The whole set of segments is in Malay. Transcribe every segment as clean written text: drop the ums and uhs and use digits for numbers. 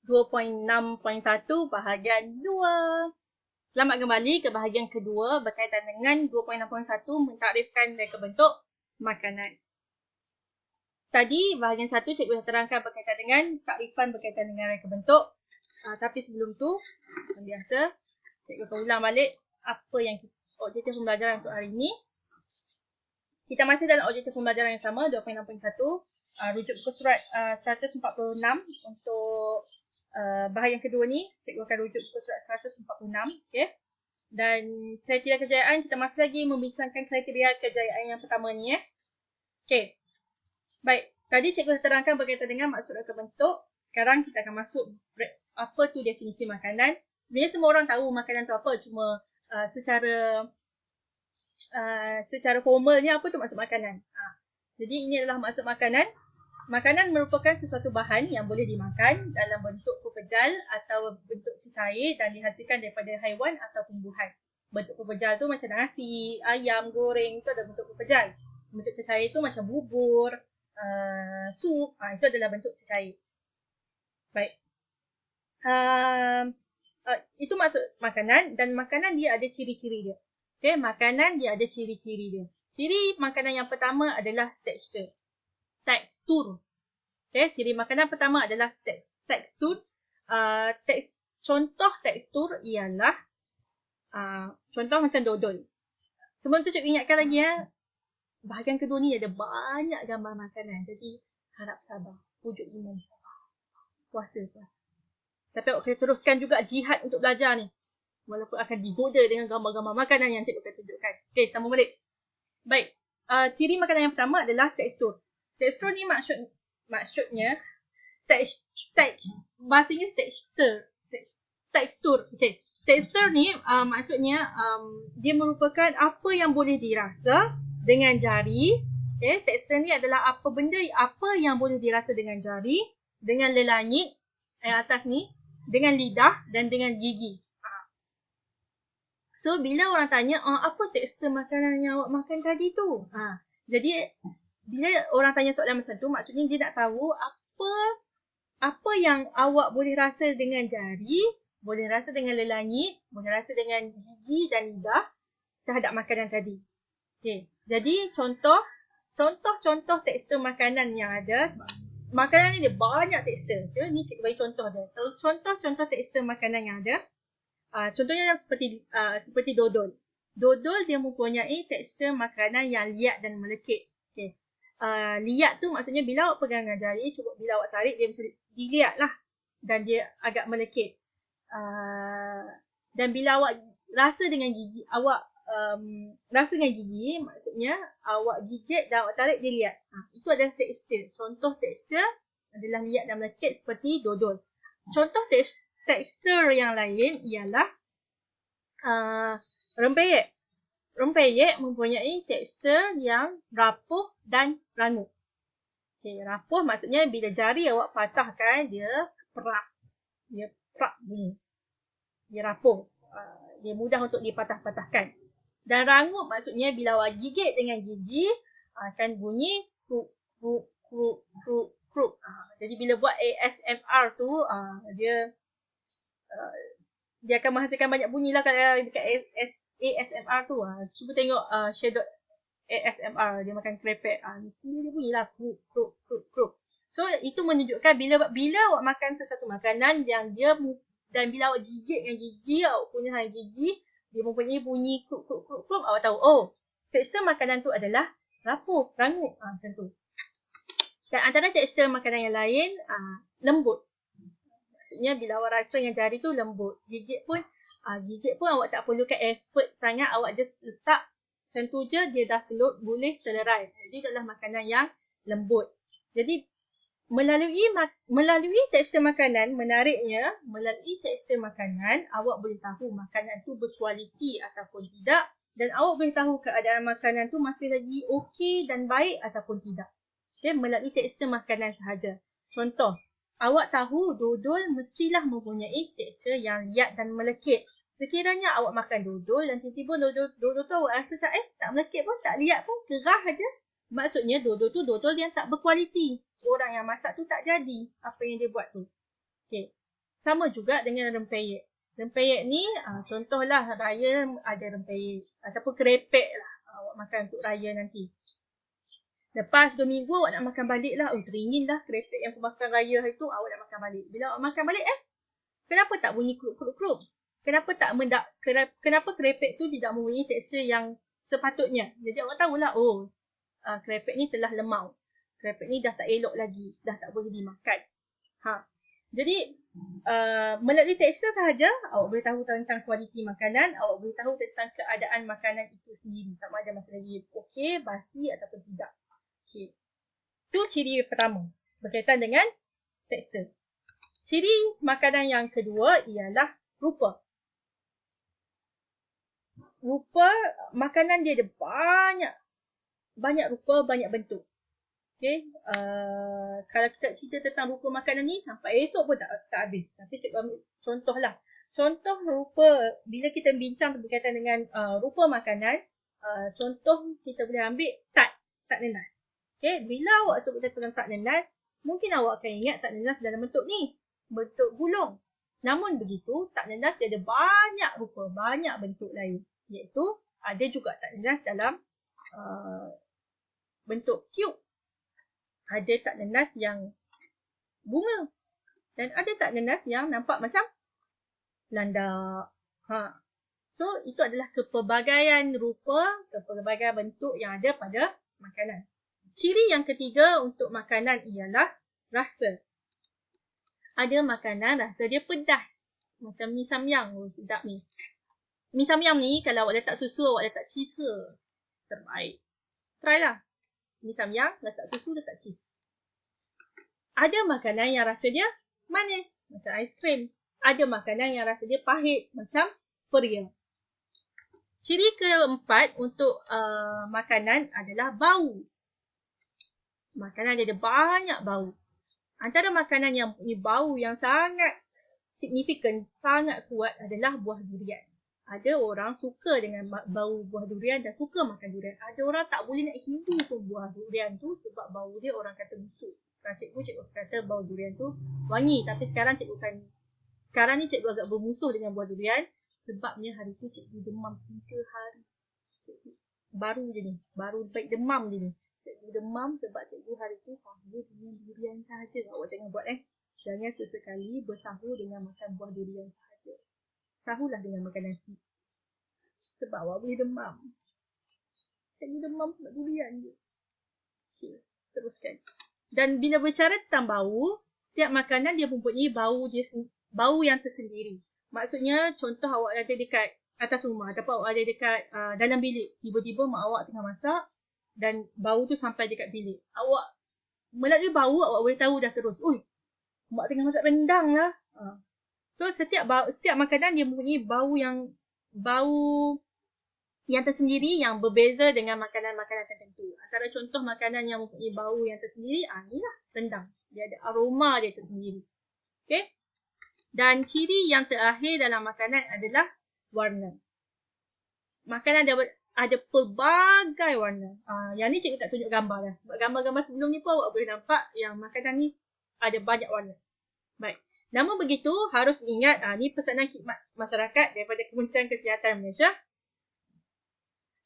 2.6.1 bahagian 2. Selamat kembali ke bahagian kedua berkaitan dengan 2.6.1 mentakrifkan reka bentuk makanan. Tadi bahagian 1 cikgu dah terangkan berkaitan dengan takrifan berkaitan dengan reka bentuk. Tapi sebelum tu, macam biasa, cikgu akan ulang balik apa yang objektif pembelajaran untuk hari ini. Kita masih dalam objektif pembelajaran yang sama, 2.6.1. Rujuk buku surat 146 untuk bahagian kedua ni. Cikgu akan rujuk buku surat 146. Okay? Dan kriteria kejayaan, kita masih lagi membincangkan kriteria kejayaan yang pertama ni. Okay. Baik, tadi cikgu terangkan berkaitan dengan maksud reka bentuk. Sekarang kita akan masuk apa tu definisi makanan. Sebenarnya semua orang tahu makanan tu apa, cuma secara formalnya apa tu maksud makanan. Jadi ini adalah maksud makanan. Makanan merupakan sesuatu bahan yang boleh dimakan dalam bentuk pepejal atau bentuk cecair dan dihasilkan daripada haiwan atau tumbuhan. Bentuk pepejal tu macam nasi, ayam goreng, itu adalah bentuk pepejal. Bentuk cecair tu macam bubur, sup, itu adalah bentuk cecair. Baik. Itu maksud makanan, dan makanan dia ada ciri-ciri dia. Okay, makanan dia ada ciri-ciri dia. Ciri makanan yang pertama adalah tekstur. Okay, ciri makanan pertama adalah tekstur. Contoh tekstur ialah contoh macam dodol. Sebelum tu cikgu ingatkan lagi bahagian kedua ni ada banyak gambar makanan. Jadi harap sabar. Pujuk iman. Puasa. Tapi awak kena teruskan juga jihad untuk belajar ni. Walaupun akan digoda dengan gambar-gambar makanan yang cikgu akan tunjukkan. Okey, sambung balik. Baik. Ciri makanan yang pertama adalah tekstur. Tekstur ni maksudnya bahasa Inggeris tekstur. Okey. Tekstur ni maksudnya dia merupakan apa yang boleh dirasa dengan jari. Okay, tekstur ni adalah apa yang boleh dirasa dengan jari, dengan lelangit yang atas ni, dengan lidah dan dengan gigi. So bila orang tanya, apa tekstur makanan yang awak makan tadi tu? Jadi bila orang tanya soalan macam tu, maksudnya dia nak tahu apa yang awak boleh rasa dengan jari, boleh rasa dengan lelangit, boleh rasa dengan gigi dan lidah terhadap makanan tadi. Okay. Jadi contoh tekstur makanan yang ada. Sebab makanan ni dia banyak tekstur. Okay. Ni cikgu bagi contoh dia. Contoh tekstur makanan yang ada. Contohnya seperti dodol. Dodol dia mempunyai tekstur makanan yang liat dan melekit. Okay. Liat tu maksudnya bila awak pegang dengan jari, cuba bila awak tarik dia macam diliat lah. Dan dia agak melekit. Dan bila awak rasa dengan gigi, maksudnya awak gigit dan awak tarik dia liat. Itu adalah tekstur. Contoh tekstur adalah liat dan melekit seperti dodol. Contoh tekstur yang lain ialah rempeyek. Rempeyek mempunyai tekstur yang rapuh dan rangup. Okay, rapuh maksudnya bila jari awak patahkan, dia keperak. Dia perak bunyi. Dia rapuh. Dia mudah untuk dipatah-patahkan. Dan rangup maksudnya bila awak gigit dengan gigi, akan bunyi kruk, kruk, kruk, kruk, kruk. Jadi bila buat ASMR tu, dia akan menghasilkan banyak bunyi lah dekat ASMR tu. Cuba tengok Shadow ASMR, dia makan krepek. Dia bunyilah kruk, kruk, kruk, kruk. So itu menunjukkan bila awak makan sesuatu makanan yang dia, dan bila awak gigit dengan gigi, awak punya gigi, dia mempunyai bunyi kruk, kruk, kruk, kruk, awak tahu, tekstur makanan tu adalah rapuh, rangup. Macam tu. Dan antara tekstur makanan yang lain, lembut. Maksudnya bila awak rasa dengan jari tu lembut. Gigit pun awak tak perlukan effort sangat, awak just letak macam tu je, dia dah boleh selerai. Jadi itu adalah makanan yang lembut. Jadi melalui tekstur makanan, menariknya, melalui tekstur makanan, awak boleh tahu makanan tu berkualiti ataupun tidak, dan awak boleh tahu keadaan makanan tu masih lagi okey dan baik ataupun tidak. Okay, melalui tekstur makanan sahaja. Contoh, awak tahu dodol mestilah mempunyai tekstur yang liat dan melekit. Sekiranya awak makan dodol dan tiba-tiba dodol tu awak rasa tak melekit pun, tak liat pun, gerah aja. Maksudnya dodol tu dodol yang tak berkualiti. Orang yang masak tu tak jadi apa yang dia buat tu. Okay. Sama juga dengan rempeyek. Rempeyek ni contohlah raya ada rempeyek ataupun kerepek lah awak makan untuk raya nanti. Lepas 2 minggu awak nak makan balik lah. Teringin dah kerepek yang aku makan raya hari tu, awak nak makan balik. Bila awak makan balik kenapa tak bunyi kerup-kerup? Kenapa kerepek tu tidak mempunyai tekstur yang sepatutnya? Jadi awak tahulah, kerepek ni telah lemau. Kerepek ni dah tak elok lagi, dah tak boleh dimakan. Jadi melalui tekstur sahaja awak boleh tahu tentang kualiti makanan, awak boleh tahu tentang keadaan makanan itu sendiri, sama ada masih lagi okey, basi ataupun tidak. Okey. Itu ciri pertama berkaitan dengan tekstur. Ciri makanan yang kedua ialah rupa. Rupa makanan dia ada banyak rupa, banyak bentuk. Okay. Kalau kita cerita tentang rupa makanan ni sampai esok pun tak habis. Tapi cikgu ambil contoh lah. Contoh rupa, bila kita bincang berkaitan dengan rupa makanan, contoh kita boleh ambil tat nenas. Okay. Bila awak sebut tentang tat nenas, mungkin awak akan ingat tat nenas dalam bentuk ni, bentuk gulung. Namun begitu, tat nenas dia ada banyak rupa, banyak bentuk lain. Iaitu ada juga tat nenas dalam bentuk cube. Ada tat nenas yang bunga. Dan ada tat nenas yang nampak macam landak. So, itu adalah kepelbagaian rupa, kepelbagaian bentuk yang ada pada makanan. Ciri yang ketiga untuk makanan ialah rasa. Ada makanan rasa dia pedas. Macam mi samyang. Sedap ni. Mi samyang ni kalau awak letak susu, awak letak cheese ke? Terbaik. Try lah. Mi samyang, letak susu, letak cheese. Ada makanan yang rasa dia manis, macam aiskrim. Ada makanan yang rasa dia pahit, macam peria. Ciri keempat untuk makanan adalah bau. Makanan dia ada banyak bau. Antara makanan yang punya bau yang sangat signifikan, sangat kuat adalah buah durian. Ada orang suka dengan bau buah durian dan suka makan durian. Ada orang tak boleh nak hidu pun buah durian tu sebab bau dia orang kata busuk. Cikgu kata bau durian tu wangi. Tapi sekarang ni cikgu agak bermusuh dengan buah durian. Sebabnya hari tu cikgu demam 3 hari. Baru baik demam je ni. Cikgu demam sebab cikgu hari tu sahur dengan durian sahaja. Awak jangan buat Jangan sesekali bersahur dengan makan buah durian sahaja. Sahurlah dengan makan nasi. Sebab awak boleh demam. Cikgu demam sebab durian je. Okay, teruskan. Dan bila berbicara tentang bau, setiap makanan dia mempunyai bau yang tersendiri. Maksudnya, contoh awak ada dekat atas rumah ataupun awak ada dekat dalam bilik. Tiba-tiba mak awak tengah masak dan bau tu sampai dekat bilik. Awak melalui bau awak boleh tahu dah terus. Mak tengah masak rendang lah. So setiap makanan dia mempunyai bau yang tersendiri yang berbeza dengan makanan-makanan tertentu. Antara contoh makanan yang mempunyai bau yang tersendiri, inilah rendang. Dia ada aroma dia tersendiri. Okay? Dan ciri yang terakhir dalam makanan adalah warna. Makanan ada pelbagai warna. Yang ni cikgu tak tunjuk gambar dah. Sebab gambar-gambar sebelum ni pun awak boleh nampak yang makanan ni ada banyak warna. Baik. Namun begitu, harus diingat, ni pesanan khidmat masyarakat daripada Kementerian Kesihatan Malaysia.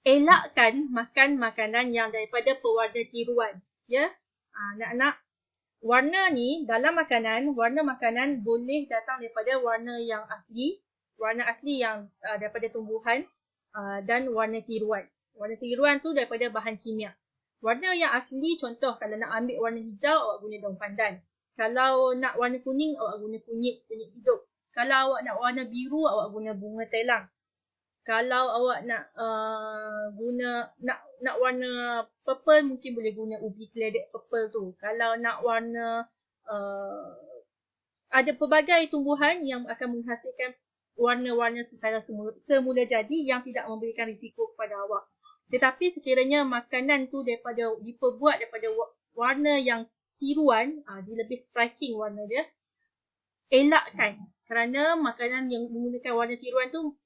Elakkan makan makanan yang daripada pewarna tiruan. Ya, anak-anak, warna ni dalam makanan, warna makanan boleh datang daripada warna yang asli yang daripada tumbuhan dan warna tiruan. Warna tiruan tu daripada bahan kimia. Warna yang asli, contoh kalau nak ambil warna hijau, awak guna daun pandan. Kalau nak warna kuning, awak guna kunyit hidup. Kalau awak nak warna biru, awak guna bunga telang. Kalau awak nak nak warna purple, mungkin boleh guna ubi keledek purple tu. Kalau nak warna ada pelbagai tumbuhan yang akan menghasilkan warna-warna secara semula jadi yang tidak memberikan risiko kepada awak. Tetapi sekiranya makanan tu diperbuat daripada warna yang tiruan, dia lebih striking warna dia, elakkan. Kerana makanan yang menggunakan warna tiruan tu,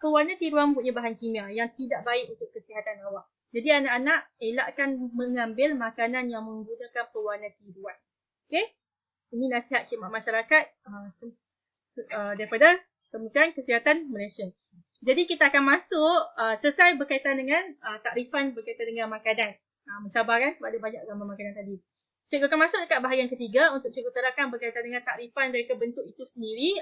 warna tiruan punya bahan kimia yang tidak baik untuk kesihatan awak. Jadi anak-anak, elakkan mengambil makanan yang menggunakan pewarna tiruan. Okay? Ini nasihat khidmat masyarakat. daripada Kementerian Kesihatan Malaysia. Jadi kita akan masuk selesai berkaitan dengan takrifan berkaitan dengan makanan. Mencabar kan sebab ada banyak gambar makanan tadi. Cikgu akan masuk dekat bahagian ketiga untuk cikgu terangkan berkaitan dengan takrifan reka bentuk itu sendiri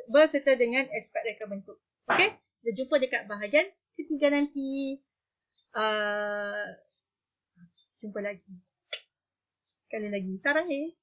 berserta dengan aspek reka bentuk. Okey? Kita jumpa dekat bahagian ketiga nanti. Jumpa lagi. Sekali lagi. Sarang ni.